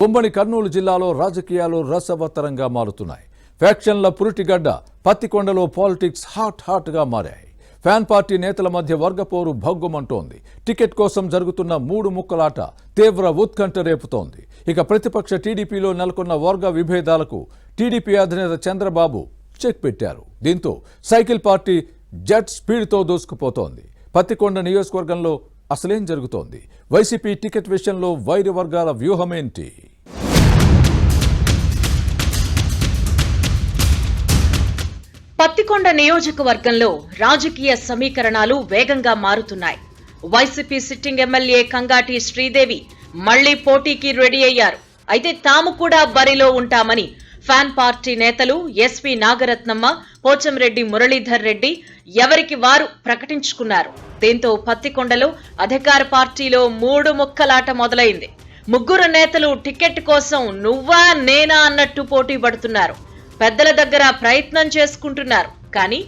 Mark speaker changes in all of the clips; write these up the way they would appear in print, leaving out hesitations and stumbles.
Speaker 1: ఉమ్మడి కర్నూలు జిల్లాలో రాజకీయాలు రసవత్తరంగా మారుతున్నాయి. ఫ్యాక్షన్ల పురిటిగడ్డ పత్తికొండలో పాలిటిక్స్ హాట్ గా మారాయి. ఫ్యాన్ పార్టీ నేతల మధ్య వర్గపోరు భగ్గుమంటోంది. టికెట్ కోసం జరుగుతున్న మూడు ముక్కలాట తీవ్ర ఉత్కంఠ రేపుతోంది. ఇక ప్రతిపక్ష టీడీపీలో నెలకొన్న వర్గ విభేదాలకు టీడీపీ అధినేత చంద్రబాబు చెక్ పెట్టారు. దీంతో సైకిల్ పార్టీ జెట్ స్పీడ్తో దూసుకుపోతోంది. పత్తికొండ నియోజకవర్గంలో అసలేం జరుగుతోంది? వైసీపీ టికెట్ విషయంలో వైరు వర్గాల వ్యూహమేంటి?
Speaker 2: పత్తికొండ నియోజకవర్గంలో రాజకీయ సమీకరణాలు వేగంగా మారుతున్నాయి. YCP sitting MLA Kangati Sridevi మళ్లీ పోటీకి రెడీ అయ్యారు. అయితే తాము కూడా బరిలో ఉంటామని ఫ్యాన్ పార్టీ నేతలు ఎస్వి నాగరత్నమ్మ, పోచంరెడ్డి మురళీధర్ రెడ్డి ఎవరికి వారు ప్రకటించుకున్నారు. దీంతో పత్తికొండలో అధికార పార్టీలో మూడు ముక్కలాట మొదలైంది. ముగ్గురు నేతలు టికెట్ కోసం నువ్వా నేనా అన్నట్టు పోటీ పడుతున్నారు. పెద్దల దగ్గర ప్రయత్నం చేసుకుంటున్నారు. కానీ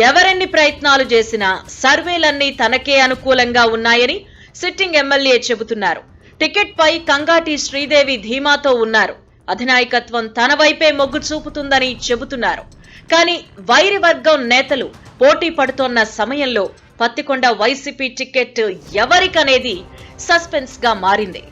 Speaker 2: ఎవరెన్ని ప్రయత్నాలు చేసినా సర్వేలన్నీ తనకే అనుకూలంగా ఉన్నాయని సిట్టింగ్ ఎమ్మెల్యే చెబుతున్నారు. టికెట్ పై కంగాటి శ్రీదేవి ధీమాతో ఉన్నారు. అధినాయకత్వం తన వైపే మొగ్గు చూపుతుందని చెబుతున్నారు. కానీ వైరి వర్గం నేతలు పోటీ పడుతోన్న సమయంలో పత్తికొండ వైసీపీ టికెట్ ఎవరికనేది సస్పెన్స్ గా మారింది.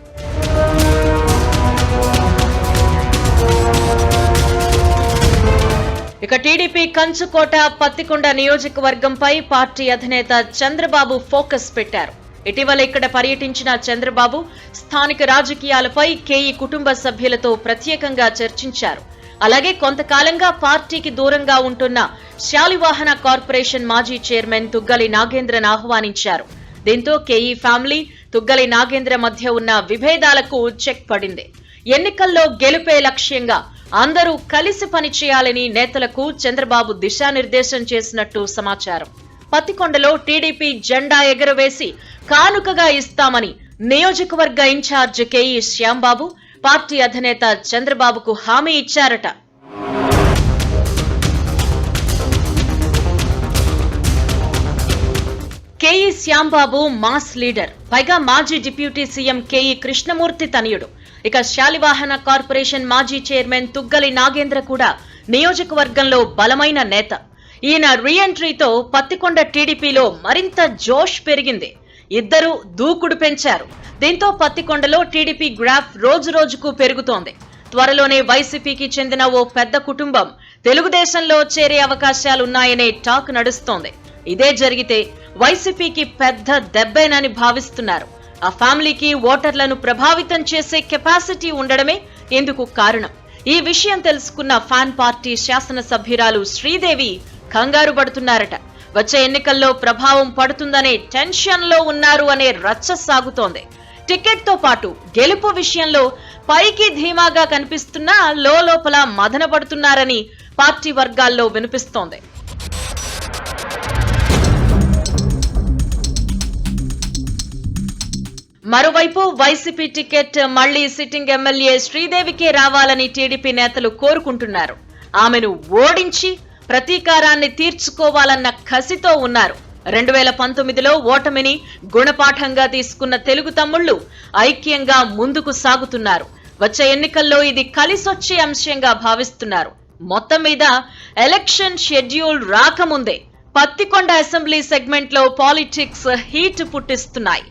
Speaker 2: ఇక టీడీపీ కంచుకోట పత్తికొండ నియోజకవర్గంపై పార్టీ అధినేత చంద్రబాబు ఫోకస్ పెట్టారు. ఇటీవల ఇక్కడ పర్యటించిన చంద్రబాబు స్థానిక రాజకీయాలపై కేఈ కుటుంబ సభ్యులతో ప్రత్యేకంగా చర్చించారు. అలాగే కొంతకాలంగా పార్టీకి దూరంగా ఉంటున్న శాలివాహన కార్పొరేషన్ మాజీ చైర్మన్ తుగ్గలి నాగేంద్రను ఆహ్వానించారు. దీంతో కేఈ ఫ్యామిలీ, తుగ్గలి నాగేంద్ర మధ్య ఉన్న విభేదాలకు చెక్ పడింది. ఎన్నికల్లో గెలుపే లక్ష్యంగా అందరూ కలిసి పనిచేయాలని నేతలకు చంద్రబాబు దిశానిర్దేశం చేసినట్టు సమాచారం. పత్తికొండలో టీడీపీ జెండా ఎగురవేసి కానుకగా ఇస్తామని నియోజకవర్గ ఇన్ఛార్జ్ కేఈ శ్యాంబాబు పార్టీ అధినేత చంద్రబాబుకు హామీ ఇచ్చారట. కేఈ శ్యాంబాబు మాస్ లీడర్, పైగా మాజీ డిప్యూటీ సీఎం కేఈ కృష్ణమూర్తి తనయుడు. ఇక శాలివాహన కార్పొరేషన్ మాజీ చైర్మన్ తుగ్గలి నాగేంద్ర కూడా నియోజకవర్గంలో బలమైన నేత. ఈయన రీఎంట్రీతో పత్తికొండ టీడీపీలో మరింత జోష్ పెరిగింది. ఇద్దరు దూకుడు పెంచారు. దీంతో పత్తికొండలో టీడీపీ గ్రాఫ్ రోజు రోజుకు పెరుగుతోంది. త్వరలోనే వైసీపీకి చెందిన ఓ పెద్ద కుటుంబం తెలుగుదేశంలో చేరే అవకాశాలున్నాయనే టాక్ నడుస్తోంది. ఇదే జరిగితే వైసీపీకి పెద్ద దెబ్బేనని భావిస్తున్నారు. ఆ ఫ్యామిలీకి ఓటర్లను ప్రభావితం చేసే కెపాసిటీ ఉండడమే ఇందుకు కారణం. ఈ విషయం తెలుసుకున్న ఫ్యాన్ పార్టీ శాసనసభ్యురాలు శ్రీదేవి కంగారు పడుతున్నారట. వచ్చే ఎన్నికల్లో ప్రభావం పడుతుందనే టెన్షన్ లో ఉన్నారు అనే రచ్చ సాగుతోంది. టికెట్ తో పాటు గెలుపు విషయంలో పైకి ధీమాగా కనిపిస్తున్నా లోపల మదన పడుతున్నారని పార్టీ వర్గాల్లో వినిపిస్తోంది. మరోవైపు వైసీపీ టికెట్ మళ్లీ సిట్టింగ్ ఎమ్మెల్యే శ్రీదేవికే రావాలని టీడీపీ నేతలు కోరుకుంటున్నారు. ఆమెను ఓడించి ప్రతీకారాన్ని తీర్చుకోవాలన్న కసితో ఉన్నారు. 2019లో ఓటమిని గుణపాఠంగా తీసుకున్న తెలుగు తమ్ముళ్లు ఐక్యంగా ముందుకు సాగుతున్నారు. వచ్చే ఎన్నికల్లో ఇది కలిసొచ్చే అంశంగా భావిస్తున్నారు. మొత్తం మీద ఎలక్షన్ షెడ్యూల్ రాకముందే పత్తికొండ అసెంబ్లీ సెగ్మెంట్ లో పాలిటిక్స్ హీట్ పుట్టిస్తున్నాయి.